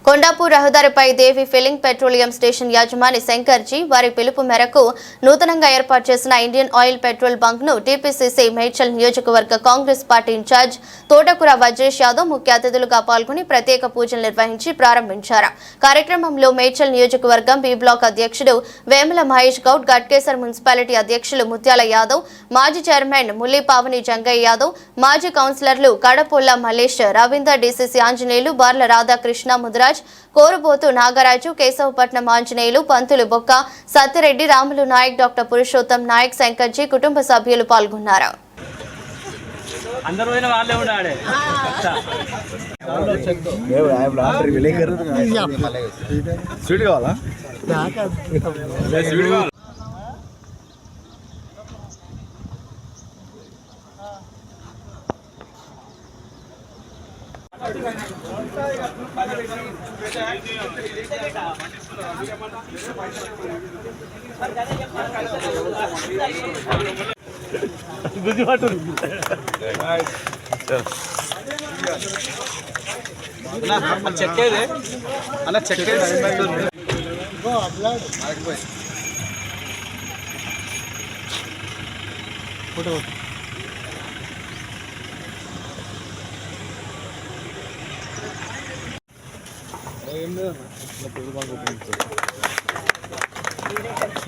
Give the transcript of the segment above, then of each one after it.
కొండాపూర్ రహదారిపై దేవి filling petroleum station యాజమాని శంకర్జీ వారి పిలుపు మేరకు నూతనంగా ఏర్పాటు చేసిన ఇండియన్ ఆయిల్ పెట్రోల్ బంక్ ను టీపీసీసీ మేడ్చల్ నియోజకవర్గ కాంగ్రెస్ పార్టీ ఇన్ఛార్జ్ తోటకూర వజ్రేష్ యాదవ్ ముఖ్య అతిథులుగా పాల్గొని ప్రత్యేక పూజలు నిర్వహించి ప్రారంభించారు. కార్యక్రమంలో మేడ్చల్ నియోజకవర్గం బి బ్లాక్ అధ్యక్షుడు వేముల మహేష్ గౌడ్, గట్కేసర్ మున్సిపాలిటీ అధ్యక్షులు ముత్యాల యాదవ్, మాజీ చైర్మన్ ముల్లిపావని జంగయ్య యాదవ్, మాజీ కౌన్సిలర్లు కడపొల్ల మల్లేష్, రవీందర్, డీసీసీ ఆంజనేయులు, బార్ల రాధాకృష్ణ ముద్రాజ్, కోరుబోతు నాగరాజు, కేశవపట్నం ఆంజనేయులు, పంతులు బొక్క, సత్యరెడ్డి, రాములు నాయక్, డాక్టర్ పురుషోత్తం నాయక్, శంకర్జీ కుటుంబ సభ్యులు పాల్గొన్నారు.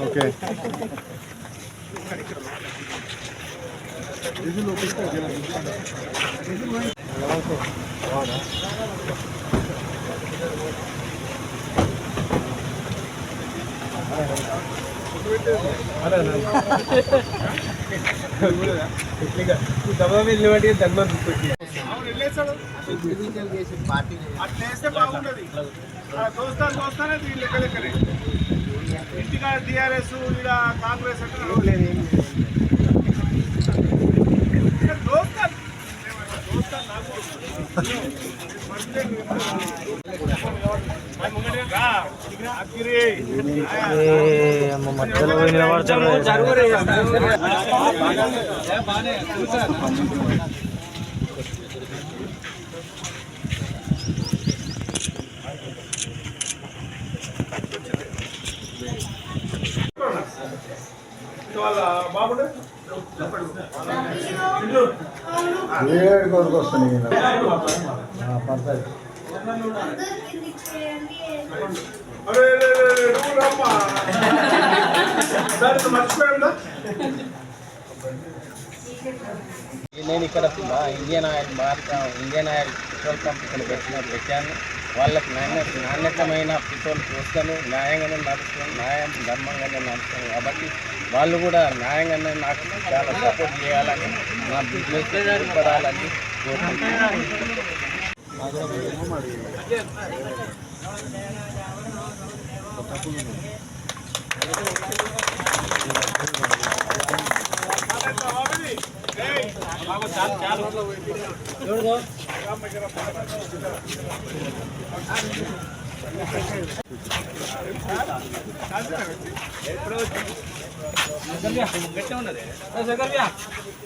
Okay. ఇంటికా టీఆర్ఎస్ ఇలా కాంగ్రెస్ అంటే బాబుడు నేను ఇక్కడ ఇండియన్ ఆయిల్ పెట్రోల్ పంప్ ఇక్కడ పెట్టాను. వాళ్ళకి నాణ్యతమైన పెట్రోల్ పోస్తాను, న్యాయంగానే నడుస్తాను, ధర్మంగానే నడుస్తాను. కాబట్టి వాళ్ళు కూడా న్యాయంగానే నాకు చాలా సపోర్ట్ చేయాలని, నా బిజినెస్ ఏర్పడాలని కోరుకుంటున్నాను.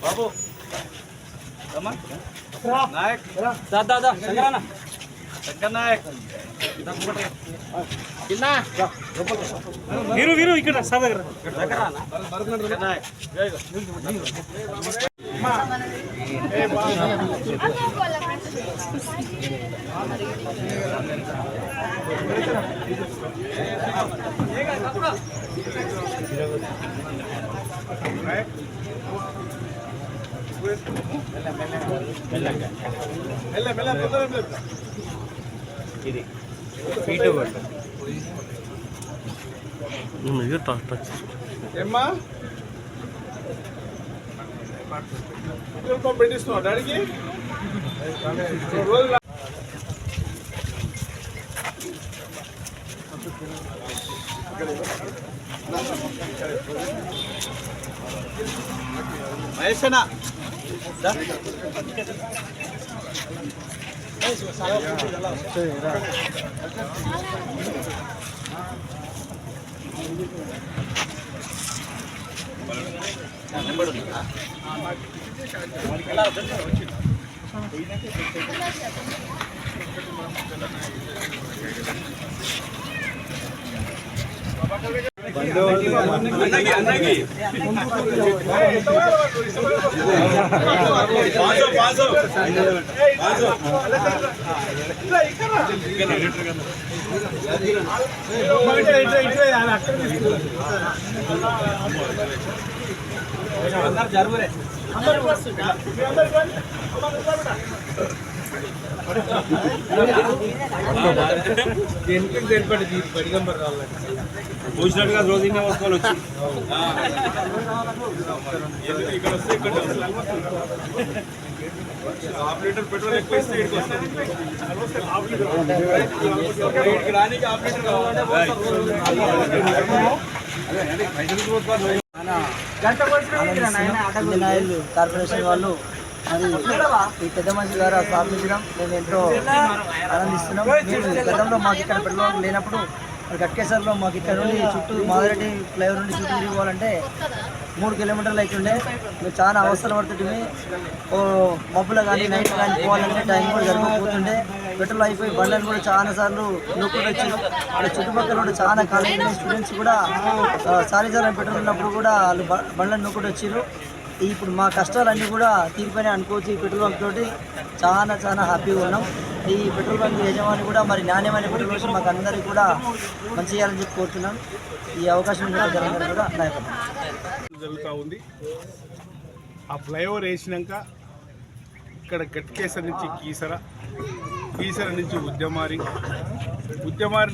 బాబు నాయక్ శంకర్ నాయక్ వీరు ఇక్కడ సార్ దగ్గర ఇది ఫీటు ఏమ్మా పెట్టిస్తున్నావు డాడీకి రోజు మహేషనా నెంబర్ ఉందా? చూసినట్టుగా రోజు వస్తువులు వచ్చి ఇక్కడ వస్తే ఇక్కడ హాఫ్ లీటర్ పెట్రోల్ ఎక్కువ ఇస్తే ఇక్కడికి వస్తుంది రానికి half litre Indian oil corporation వాళ్ళు మరి ఈ పెద్ద మనిషి ద్వారా స్థాపించడం మేము ఎంతో ఆనందిస్తున్నాం. మేము గతంలో మాకు ఇక్కడ పెట్రోల్ లేనప్పుడు మరి గట్కేసర్లో మాకు ఇక్కడ నుండి చుట్టూ మాదిరెడ్డి ఫ్లైఓవర్ నుండి చుట్టూ తిరిగి పోవాలంటే 3 కిలోమీటర్లు అవుతుండే. మేము చాలా అవసరం పడుతుంటే ఓ మబ్బులో కానీ నైట్ కానీ పోవాలంటే టైం కూడా జరగకపోతుండే. పెట్రోల్ అయిపోయి బండ్లను కూడా చాలా సార్లు నూకుడు వచ్చారు. ఇక్కడ చుట్టుపక్కల కూడా చాలా కాలేజీ స్టూడెంట్స్ కూడా సారీసారి పెట్రోల్ ఉన్నప్పుడు కూడా వాళ్ళు బండ్లను నూకుడు వచ్చారు. ఇప్పుడు మా కష్టాలన్నీ కూడా తీరిపోయినాయి అనుకోవచ్చు. ఈ పెట్రోల్ బంక్ తోటి చాలా చాలా హ్యాపీగా ఉన్నాం. ఈ పెట్రోల్ బంక్ యజమాని కూడా మరి నాణ్యమైన పెట్రోల్ వచ్చి మాకు అందరికీ కూడా మంచి చేయాలని చెప్పి కోరుతున్నాం. ఈ అవకాశం జరగడం కూడా నాయకత్వం జరుగుతూ ఉంది. ఆ ఫ్లైఓవర్ వేసినాక ఇక్కడ గట్కేసర్ నుంచి కీసర నుంచి ఉద్యమారి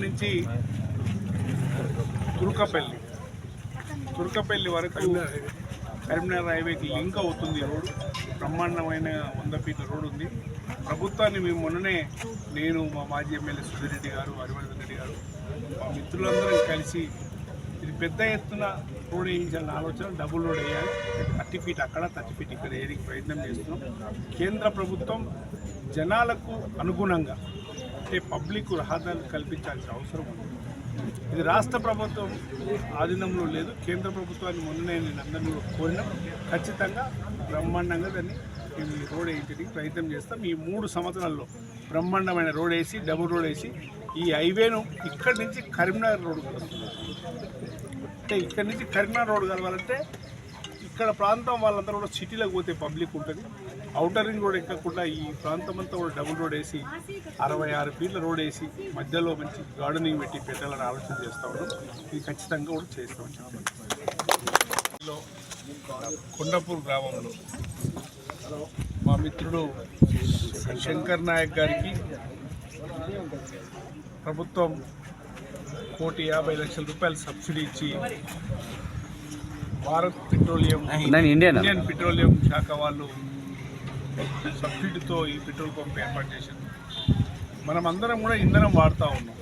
నుంచి తుర్కపల్లి వరకు కరీంనగర్ హైవేకి లింక్ అవుతుంది. రోడ్డు బ్రహ్మాండమైన 100 ఫీట్ల రోడ్డు ఉంది. ప్రభుత్వాన్ని మేము మొన్ననే నేను మా మాజీ ఎమ్మెల్యే సుధిరెడ్డి గారు, హరివర్ధన్ రెడ్డి గారు, మా మిత్రులందరం కలిసి ఇది పెద్ద ఎత్తున రోడ్ వేయించాలని ఆలోచన, డబుల్ రోడ్ వేయాలి, 30 ఫీట్ అక్కడ 30 ఫీట్ ఇక్కడ ఏరికి ప్రయత్నం చేస్తున్నాం. కేంద్ర ప్రభుత్వం జనాలకు అనుగుణంగా అంటే పబ్లిక్ రహదారులు కల్పించాల్సిన అవసరం ఉంది. ఇది రాష్ట్ర ప్రభుత్వం ఆధీనంలో లేదు. కేంద్ర ప్రభుత్వాన్ని మొన్ననే నేను అందరినీ కోరినా ఖచ్చితంగా బ్రహ్మాండంగా దాన్ని మేము రోడ్ వేయించడానికి ప్రయత్నం చేస్తాం. ఈ 3 సంవత్సరాల్లో బ్రహ్మాండమైన రోడ్ వేసి, డబుల్ రోడ్ వేసి ఈ హైవేను ఇక్కడి నుంచి కరీంనగర్ రోడ్ అంటే ఇక్కడి నుంచి కరీంనగర్ రోడ్ కలవాలంటే ఇక్కడ ప్రాంతం వాళ్ళందరూ కూడా సిటీలోకి పోతే పబ్లిక్ ఉంటుంది. ఔటర్ రింగ్ రోడ్ ఎక్కకుండా ఈ ప్రాంతం అంతా కూడా డబుల్ రోడ్ వేసి 66 ఫీట్ల రోడ్ వేసి మధ్యలో మంచి గార్డెనింగ్ పెట్టి పెట్టాలని ఆలోచన చేస్తూ ఉన్నాం. ఇది ఖచ్చితంగా కూడా చేస్తామని చెప్పారు. కొండపూర్ గ్రామంలో మా మిత్రుడు శంకర్ నాయక్ గారికి ప్రభుత్వం 1,50,00,000 రూపాయలు సబ్సిడీ ఇచ్చి భారత్ పెట్రోలియం ఇండియన్ పెట్రోలియం శాఖ వాళ్ళు సబ్సిడీతో ఈ పెట్రోల్ పంప్ ఏర్పాటు చేశారు. మనం అందరం కూడా ఇంధనం వాడుతూ ఉన్నాం.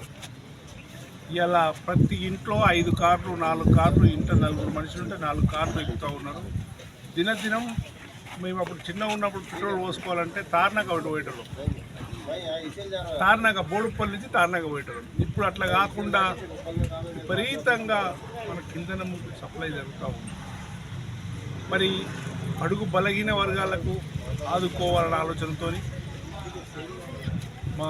ఇలా ప్రతి ఇంట్లో 5 కార్లు 4 కార్లు, ఇంట 4 మనుషులు ఉంటే 4 కార్లు ఎక్కుతూ ఉన్నారు. దినదినం మేము అప్పుడు చిన్నగా ఉన్నప్పుడు పెట్రోల్ పోసుకోవాలంటే తార్నాక పోయేటోళ్ళం, తార్నాక బోడుపల్లి నుంచి తార్నాక పోయేటోళ్ళం. ఇప్పుడు అట్లా కాకుండా విపరీతంగా మనకు ఇంధనం సప్లై జరుగుతూ ఉంది. మరి అడుగు బలహీన వర్గాలకు ఆదుకోవాలన్న ఆలోచనతో మా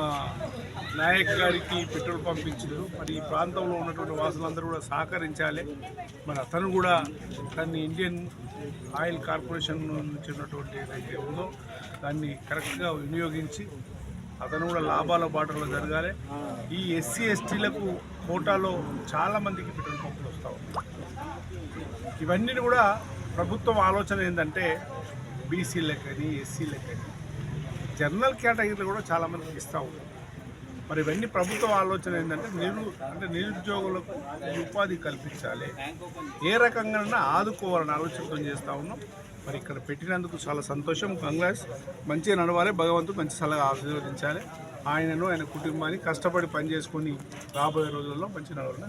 నాయక్ గారికి పెట్రోల్ పంపించారు. మరి ఈ ప్రాంతంలో ఉన్నటువంటి వాసులందరూ కూడా సహకరించాలి. మరి అతను కూడా దాన్ని ఇండియన్ ఆయిల్ కార్పొరేషన్ నుంచి ఉన్నటువంటి ఏదైతే ఉందో దాన్ని కరెక్ట్గా వినియోగించి అతను కూడా లాభాల బాటలో జరగాలి. ఈ ఎస్సీ ఎస్టీలకు కోటాలో చాలామందికి పెట్రోల్ పంపులు వస్తూ ఉన్నాయి. ఇవన్నీ కూడా ప్రభుత్వం ఆలోచన ఏంటంటే బీసీలకు కానీ ఎస్సీలకు కానీ జనరల్ కేటగిరీలు కూడా చాలామందికి ఇస్తూ ఉంటారు. మరి ఇవన్నీ ప్రభుత్వం ఆలోచన ఏంటంటే నిరుద్యోగులకు ఉపాధి కల్పించాలి, ఏ రకంగా ఆదుకోవాలని ఆలోచనతో చేస్తూ ఉన్నాం. మరి ఇక్కడ పెట్టినందుకు చాలా సంతోషం. కంగ్రాట్స్. మంచిగా నడవాలి, భగవంతుడు మంచి సలహా ఆశీర్వదించాలి. ఆయనను ఆయన కుటుంబాన్ని కష్టపడి పనిచేసుకొని రాబోయే రోజుల్లో మంచి నడవాలని